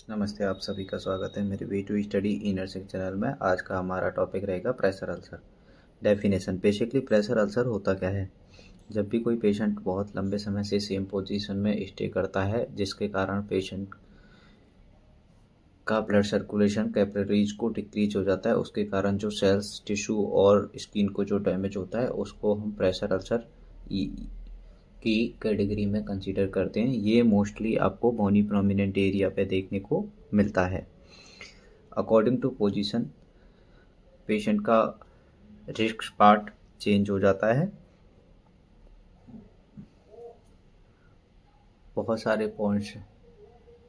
नमस्ते, आप सभी का स्वागत है मेरे way to study E nursing channel में। आज का हमारा टॉपिक रहेगा pressure ulcer. Definition. Basically pressure ulcer होता क्या है? जब भी कोई पेशेंट बहुत लंबे समय से सेम पोजीशन में स्टे करता है, जिसके कारण पेशेंट का ब्लड सर्कुलेशन कैपिलरीज को डिक्रीज हो जाता है, उसके कारण जो सेल्स, टिश्यू और स्किन को जो डैमेज होता है, उसको हम प्रेशर अल्सर की कैटेगरी में कंसीडर करते हैं। ये मोस्टली आपको बोनी प्रोमिनेंट एरिया पे देखने को मिलता है। अकॉर्डिंग टू पोजीशन पेशेंट का रिस्क पार्ट चेंज हो जाता है। बहुत सारे पॉइंट्स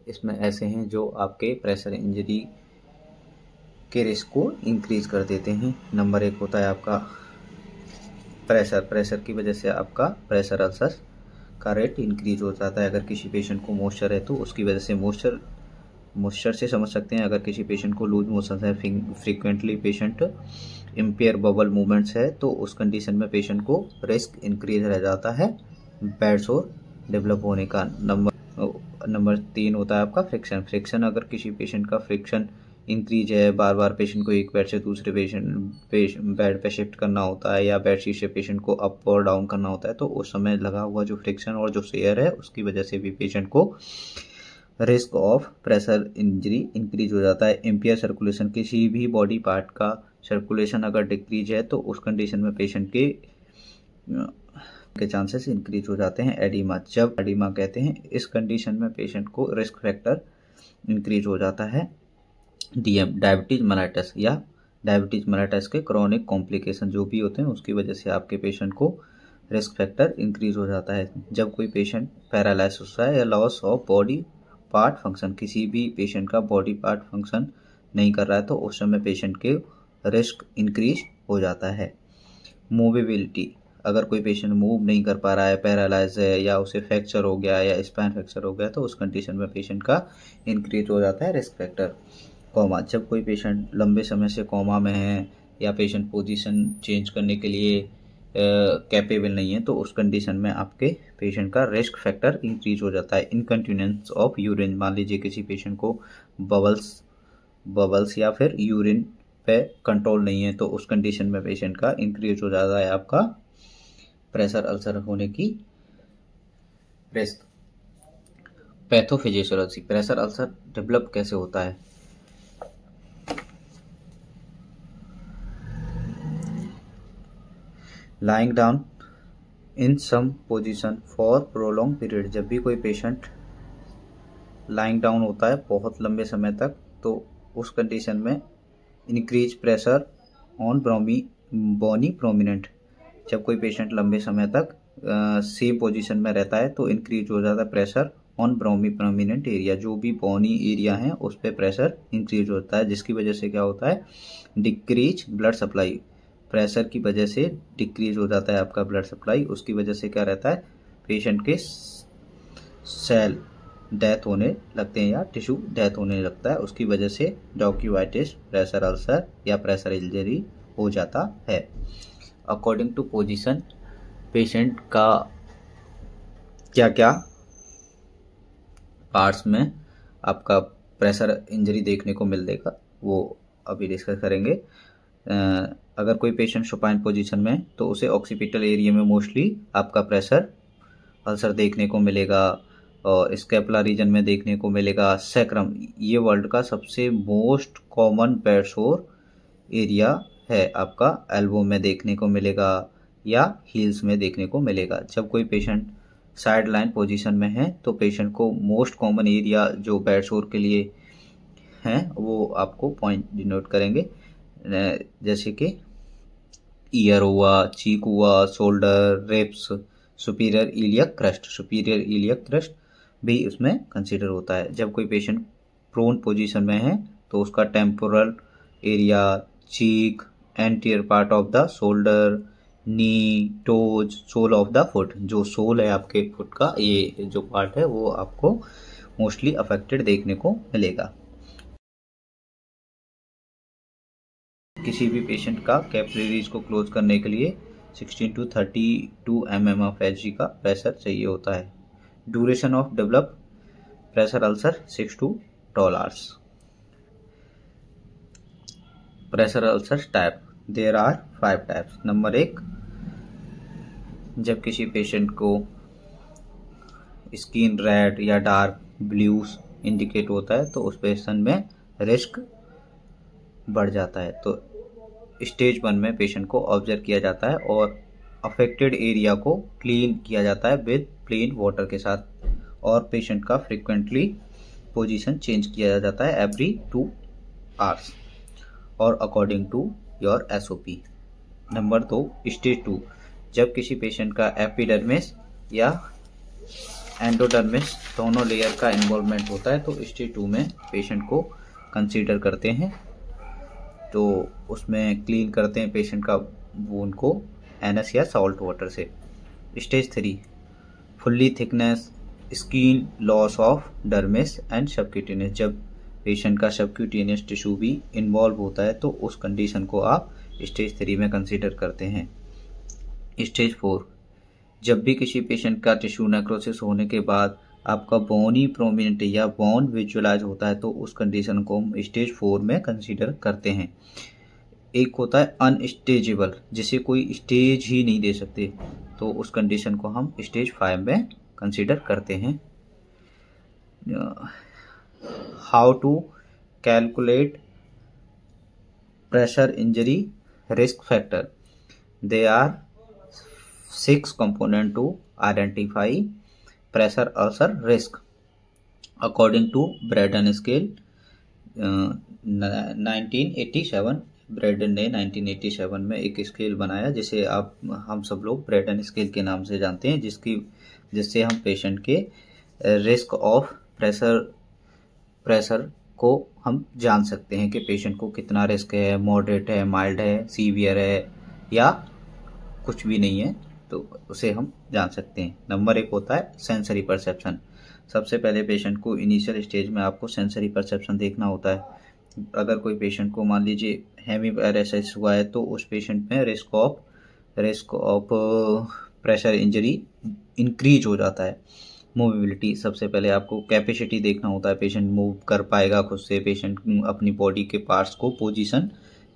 इसमें ऐसे हैं जो आपके प्रेशर इंजरी के रिस्क को इंक्रीज कर देते हैं। नंबर 1 होता है आपका प्रेशर की वजह से आपका प्रेशर अल्सर का रेट इंक्रीज हो जाता है। अगर किसी पेशेंट को मॉइस्चर है तो उसकी वजह से मॉइस्चर से समझ सकते हैं। अगर किसी पेशेंट को लूज मोशन है, frequently patient empire bubble movements है, तो उस कंडीशन में पेशेंट को रिस्क इंक्रीज रह जाता है बैड सोर डेवलप होने का। नंबर 3 होता है आपका फ्रिक्शन। अगर किसी पेशेंट का फ्रिक्शन इंक्रीज है, बार बार पेशेंट को एक बेड से दूसरे बेड पे शिफ्ट करना होता है, या बेडशीट से पेशेंट को अप और डाउन करना होता है, तो उस समय लगा हुआ जो फ्रिक्शन और जो शेयर है, उसकी वजह से भी पेशेंट को risk of pressure injury increase हो जाता है। इम्पेयर सर्कुलेशन, किसी भी बॉडी पार्ट का सर्कुलेशन अगर डिक्रीज है, तो उस कंडीशन में पेशेंट के चांसेस इंक्रीज हो जाते हैं। एडिमा कहते हैं, इस कंडीशन में पेशेंट को रिस्क फैक्टर इंक्रीज हो जाता है। डायबिटीज मेलाइटिस के क्रॉनिक कॉम्प्लिकेशन जो भी होते हैं, उसकी वजह से आपके पेशेंट को रिस्क फैक्टर इंक्रीज हो जाता है। जब कोई पेशेंट पैरालाइसिस होता है या loss of body part function, किसी भी पेशेंट का बॉडी पार्ट फंक्शन नहीं कर रहा है, तो उस समय पेशेंट के रिस्क इंक्रीज हो जाता है। मूवेबिलिटी, अगर कोई पेशेंट मूव नहीं कर पा रहा है, पैरालाइज है, या उसे फ्रैक्चर हो गया या स्पाइन फ्रैक्चर हो गया, तो उस कंडीशन में पेशेंट का इंक्रीज हो जाता है रिस्क फैक्टर। कोमा, जब कोई पेशेंट लंबे समय से कोमा में है या पेशेंट पोजीशन चेंज करने के लिए कैपेबल नहीं है, तो उस कंडीशन में आपके पेशेंट का रिस्क फैक्टर इंक्रीज हो जाता है। इनकंटिन्यूएंस ऑफ यूरिन, मान लीजिए किसी पेशेंट को बबल्स या फिर यूरिन पे कंट्रोल नहीं है, तो उस कंडीशन में पेशेंट का इंक्रीज हो जाता है आपका प्रेशर अल्सर होने की risk. Pathophysiology, pressure ulcer develop कैसे होता है? Lying down in some position for prolong period, जब भी कोई पेशेंट लाइंग डाउन होता है बहुत लंबे समय तक, तो उस कंडीशन में increase pressure on bony prominent. जब कोई पेशेंट लंबे समय तक सेम पोजीशन में रहता है, तो इंक्रीज हो जाता है प्रेशर ऑन ब्रोमी प्रोमिनेंट एरिया, जो भी बोनी एरिया है उस पर प्रेशर इंक्रीज होता है, जिसकी वजह से क्या होता है, डिक्रीज ब्लड सप्लाई। प्रेशर की वजह से डिक्रीज हो जाता है आपका ब्लड सप्लाई, उसकी वजह से क्या रहता है, पेशेंट के सेल डेथ होने लगते हैं या टिश्यू डेथ होने लगता है, उसकी वजह से डॉक्यूवाइटिस, प्रेशर अल्सर या प्रेशर इंजरी हो जाता है। अकॉर्डिंग टू पोजीशन पेशेंट का क्या क्या पार्ट्स में आपका प्रेशर इंजरी देखने को मिलेगा, वो अभी डिस्कस करेंगे। अगर कोई पेशेंट सुपाइन पोजीशन में, तो उसे ऑक्सीपिटल एरिया में मोस्टली आपका प्रेशर अल्सर देखने को मिलेगा, और स्कैपुला रीजन में देखने को मिलेगा। सैक्रम, ये वर्ल्ड का सबसे मोस्ट कॉमन बेड सोर एरिया है, आपका एल्बो में देखने को मिलेगा या हील्स में देखने को मिलेगा। जब कोई पेशेंट साइड लाइन पोजीशन में है, तो पेशेंट को मोस्ट कॉमन एरिया जो बेड सोर के लिए हैं, वो आपको पॉइंट डिनोट करेंगे, जैसे कि ईयर हुआ, चीक हुआ, shoulder, ribs, superior iliac crust भी उसमें कंसीडर होता है। जब कोई पेशेंट प्रोन पोजीशन में है, तो उसका temporal area, cheek, anterior part of the shoulder, knee, toes, sole of the foot, जो सोल है आपके फुट का, ये जो पार्ट है वो आपको मोस्टली अफेक्टेड देखने को मिलेगा। किसी भी पेशेंट का कैपिलरीज को क्लोज करने के लिए 16 to 32 mm ऑफ Hg का प्रेशर चाहिए होता है। Duration of develop pressure ulcer 6 to 12 hours. Pressure ulcer type, there are 5 types. Number 1, जब किसी पेशेंट को स्किन रेड या डार्क ब्लूस इंडिकेट होता है तो उस पेशेंट में रिस्क बढ़ जाता है. तो स्टेज 1 में पेशेंट को ऑब्जर्व किया जाता है और अफेक्टेड एरिया को क्लीन किया जाता है विद प्लेन वाटर के साथ, और पेशेंट का फ्रिक्वेंटली पोजीशन चेंज किया जाता है एवरी 2 आवर्स और according to your SOP. Number 2, stage 2, जब किसी पेशेंट का एपिडर्मिस या एंडोडर्मिस दोनों लेयर का इन्वॉल्वमेंट होता है तो स्टेज 2 में पेशेंट को कंसीडर करते हैं. तो उसमें क्लीन करते हैं पेशेंट का वूंड को NS या सॉल्ट वाटर से. Stage 3, fully thickness skin loss of dermis and subcutaneous, जब पेशेंट का सबक्यूटेनियस टिश्यू भी इन्वॉल्व होता है तो उस कंडीशन को आप स्टेज 3 में कंसीडर करते हैं. स्टेज 4, जब भी किसी पेशेंट का टिश्यू नेक्रोसिस होने के बाद आपका बोन ही प्रोमिनेंट या बोन विजुअलाइज होता है तो उस कंडीशन को हम स्टेज 4 में कंसीडर करते हैं. एक होता है अनस्टेजेबल, जिसे कोई स्टेज ही नहीं दे सकते, तो उस कंडीशन को हम स्टेज 5 में कंसीडर करते हैं. How to calculate pressure injury risk factor, they are 6 components to identify pressure ulcer risk according to Braden scale 1987. Brydon ने 1987 में एक स्केल बनाया जिसे हम सब लोग ब्रेडन स्केल के नाम से जानते हैं, जिससे हम पेशेंट के रिस्क ऑफ प्रेशर को हम जान सकते हैं कि पेशेंट को कितना रिस्क है, मॉडरेट है, माइल्ड है, सीवियर है या कुछ भी नहीं है, तो उसे हम जान सकते हैं. नंबर 1 होता है सेंसरी परसेप्शन. सबसे पहले पेशेंट को इनिशियल स्टेज में आपको सेंसरी परसेप्शन देखना होता है. अगर कोई पेशेंट को मान लीजिए हेमीपैरेसिस हुआ है तो उस पेशेंट में risk of pressure injury increase हो जाता है. मूवेबिलिटी, सबसे पहले आपको कैपेसिटी देखना होता है, पेशेंट मूव कर पाएगा खुद से, पेशेंट अपनी बॉडी के पार्ट्स को पोजीशन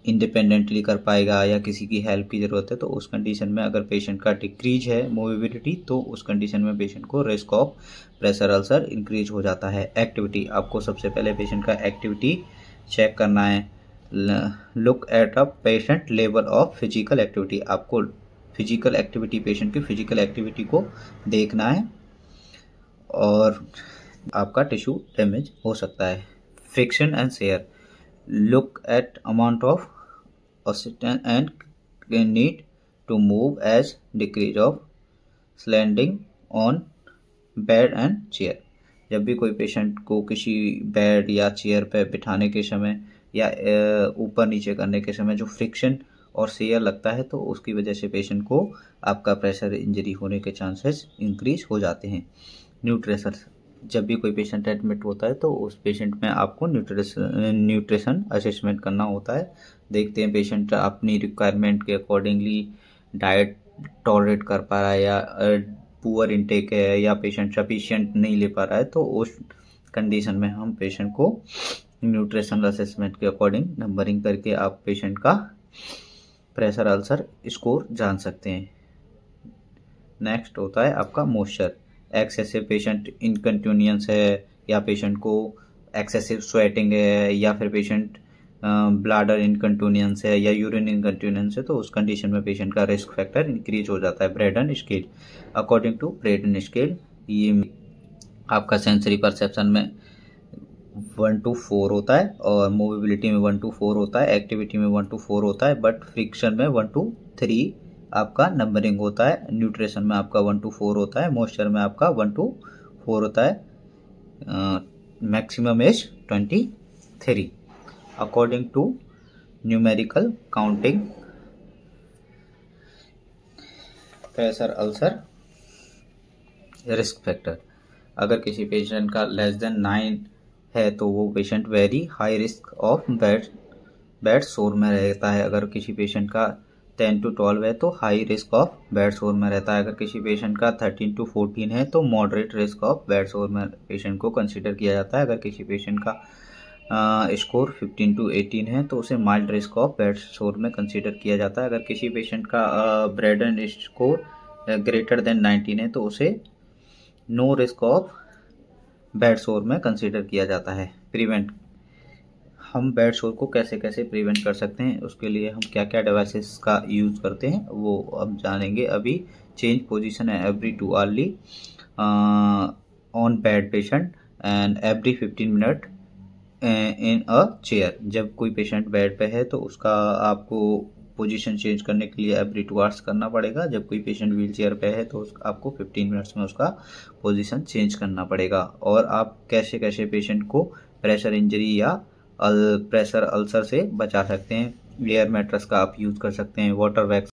इंडिपेंडेंटली कर पाएगा या किसी की हेल्प की ज़रूरत है. तो उस कंडीशन में अगर पेशेंट का डिक्रीज है मूवेबिलिटी तो उस कंडीशन में पेशेंट को risk of pressure ulcer increase हो जाता है. एक्टिविटी, आपको सबसे पहले पेशेंट का एक्टिविटी चेक करना है. Look at a patient level of physical activity, आपको फिजिकल एक्टिविटी, पेशेंट की फिजिकल एक्टिविटी को देखना है और आपका टिश्यू डैमेज हो सकता है. Friction and share, look at amount of oxygen and need to move as decrease of sliding on bed and chair. जब भी कोई पेशेंट को किसी बेड या चेयर पे बिठाने के समय या ऊपर नीचे करने के समय जो फ्रिक्शन और शेयर लगता है तो उसकी वजह से पेशेंट को आपका प्रेशर इंजरी होने के चांसेस इंक्रीज हो जाते हैं. न्यूट्रिशन, जब भी कोई पेशेंट एडमिट होता है तो उस पेशेंट में आपको न्यूट्रिशन असेसमेंट करना होता है. देखते हैं पेशेंट अपनी रिक्वायरमेंट के अकॉर्डिंगली डाइट टॉलरेट कर पा रहा है या पुअर इनटेक है या पेशेंट सफिशिएंट नहीं ले पा रहा है, तो उस कंडीशन में हम पेशेंट को न्यूट्रिशन असेसमेंट के अकॉर्डिंग नंबरिंग करके आप पेशेंट का प्रेशर अल्सर स्कोर जान सकते हैं. नेक्स्ट होता है आपका मॉइस्चर. एक्सेसिव पेशेंट इनकंटिन्यूएंस है या पेशेंट को एक्सेसिव स्वेटिंग है या फिर पेशेंट ब्लाडर इनकंटिन्यूएंस है या यूरिन इनकंटिन्यूएंस है, तो उस कंडीशन में पेशेंट का रिस्क फैक्टर इंक्रीज हो जाता है. Braden scale, according to Braden scale ये आपका सेंसरी परसेप्शन में 1 to 4 होता है और मूवेबिलिटी में 1 to 4 होता है, एक्टिविटी में 1 to 4 होता है, बट फ्रिक्शन में 1 to 3 आपका नंबरिंग होता है. न्यूट्रिशन में आपका 1 to 4 होता है, मॉइस्चर में आपका 1 to 4 होता है. Maximum as 23 according to numerical counting. Pressure ulcer risk factor, अगर किसी पेशेंट का लेस देन 9 है तो वो patient very high risk of bed सोर में रहता है. अगर किसी पेशेंट का 10 to 12 है तो हाई रिस्क ऑफ बेड सोर में रहता है। अगर किसी पेशेंट का 13 to 14 है तो मॉडरेट रिस्क ऑफ बेड सोर में पेशेंट को कंसिडर किया जाता है। अगर किसी पेशेंट का स्कोर 15 to 18 है तो उसे माइल्ड रिस्क ऑफ बेड सोर में कंसिडर किया जाता है। अगर किसी पेशेंट का ब्रेडन स्कोर ग्रेटर देन 19 है तो उसे नो रिस्क ऑफ बेड सोर में कंसिडर किया जाता है। प्रिवेंट, हम बेड सोर को कैसे कैसे प्रिवेंट कर सकते हैं, उसके लिए हम क्या क्या डिवाइसेस का यूज़ करते हैं वो हम जानेंगे अभी। Change position every 2 hourly on bed patient and every 15 minute in a chair. जब कोई पेशेंट बेड पे है तो उसका आपको पोजीशन चेंज करने के लिए एवरी 2 आवर्स करना पड़ेगा। जब कोई पेशेंट व्हील चेयर पे है तो आपको 15 मिनट्स में उसका पोजीशन चेंज करना पड़ेगा। और आप कैसे कैसे पेशेंट को प्रेशर इंजरी या प्रेशर अल्सर से बचा सकते हैं। एयर मैट्रेस का आप यूज़ कर सकते हैं, वाटर वैक्स